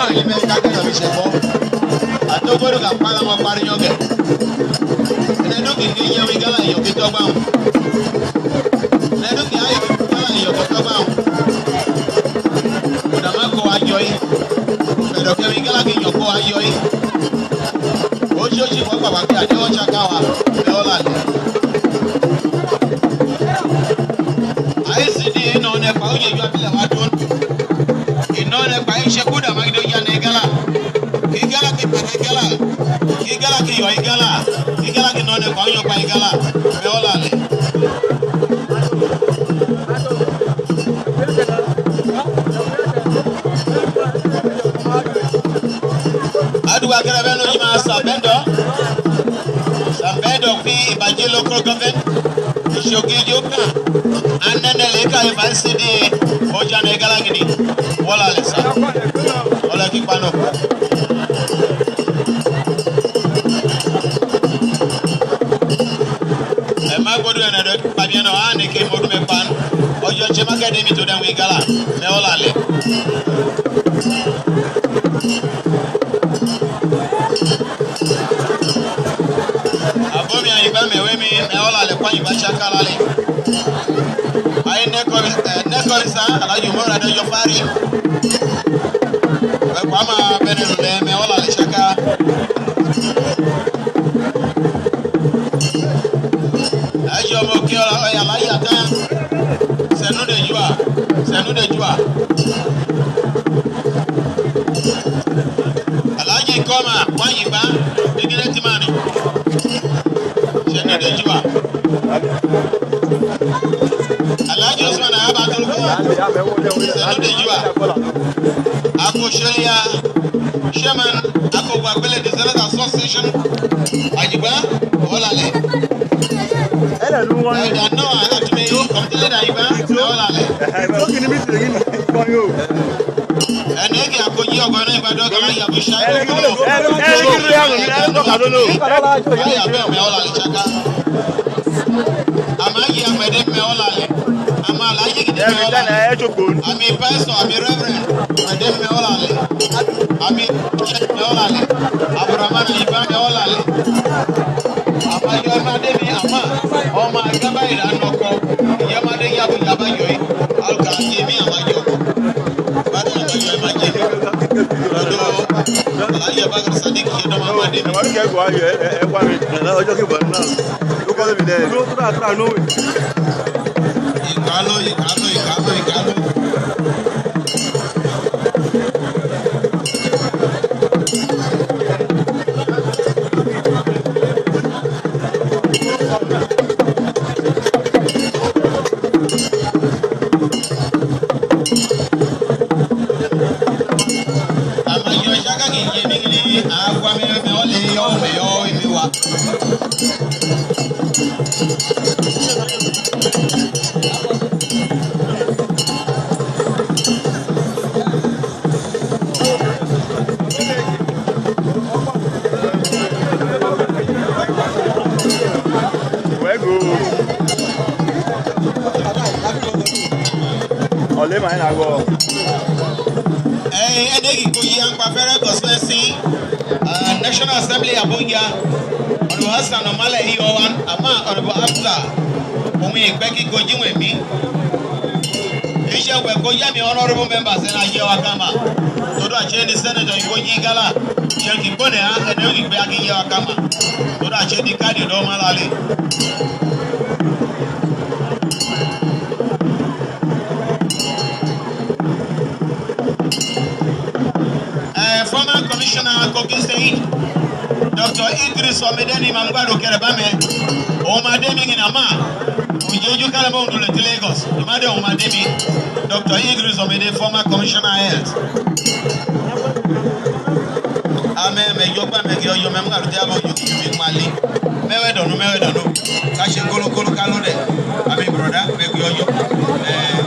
Eba ni me ka ka mi se bo. Atogoro ka pa mo pari yoge. Ne do ki ni yawi gala yo ki to ba. Ne do ki ayo gala yo ki to ba. Oda ma ko ayoyi. Me do ki gala ki yo ko ayoyi. Ojo ji wo baba ki ade o chaka wa. Me ola le. ICD no ne pa oje ju abile wa don. Ino ne pa ise kuda ma do ya ne gala. Igala ki pa igala. Igala ki yo igala. Igala ki no ne pa yo pa igala. Me ola le. Adu agara beno jima Sambendo fi Ibaje local government. Shogi joka. Anene leka ICD oja ne gala gidi. Wala le sa. Wala ki pano. Ma godu na do pabiano ane ke modu me pan. Ojo chema academy to dem we gala. Me wala le. Abomi ayiba me we me wala le kwa yiba chakala le. Ai ne sa ala yo mora do yo fari. Kwa ma benelu le me wala le chaka. Ayo mo ki ola ya la ya ta. Senu de jua. Alaji koma kwa yiba digire timani. Senu de jua. Alaji Osman aba tuluko. Senu de jua. Ako sheria Chairman ako Gwabele Development Association. Ajiba wala le. I don't know. I have to make you come to the Iba. And again, I'm going to go to my dog. I have a shy. I'm a pastor, I'm a reverend. I'm oh my God, I don't know. Yamade Yabu Yabayoi, Alka, Jimmy, and my job. But I know my Jimmy. I have a Sadiq, you know, my name. I want to get why you're talking about now. Look at me there. Go to that, I know it. Ikalo. National Assembly Abuja, Honorable Hassan Omale Iyowan, Ama Honorable Abdullah, Omi Becky Goji with me. Isha we Goji me honorable members in Ayewa Kama. Todo ache ni Senator Goji Gala, Cheki Bone and Ogi Beaki Ayewa Kama. Todo ache ni Kadi do Malali. Former Commissioner Kogi State, Dr. Idris Omedeni Mambado Kerebame, Omademi in Ama, Ujeju Kalabon to Lagos, Imade Omademi, Dr. Idris Omedeni, former Commissioner Health. Amen, may your member of the Abo you Mali. Mewedono, Kashi Kolo Kalode, I mean, brother, make your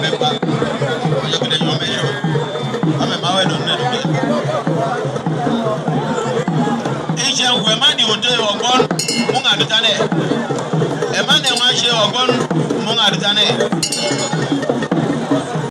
member. I'm a Mawedo. Asian women, you do your gun, Munga Dutane. A man and one share of gun, Munga Dutane.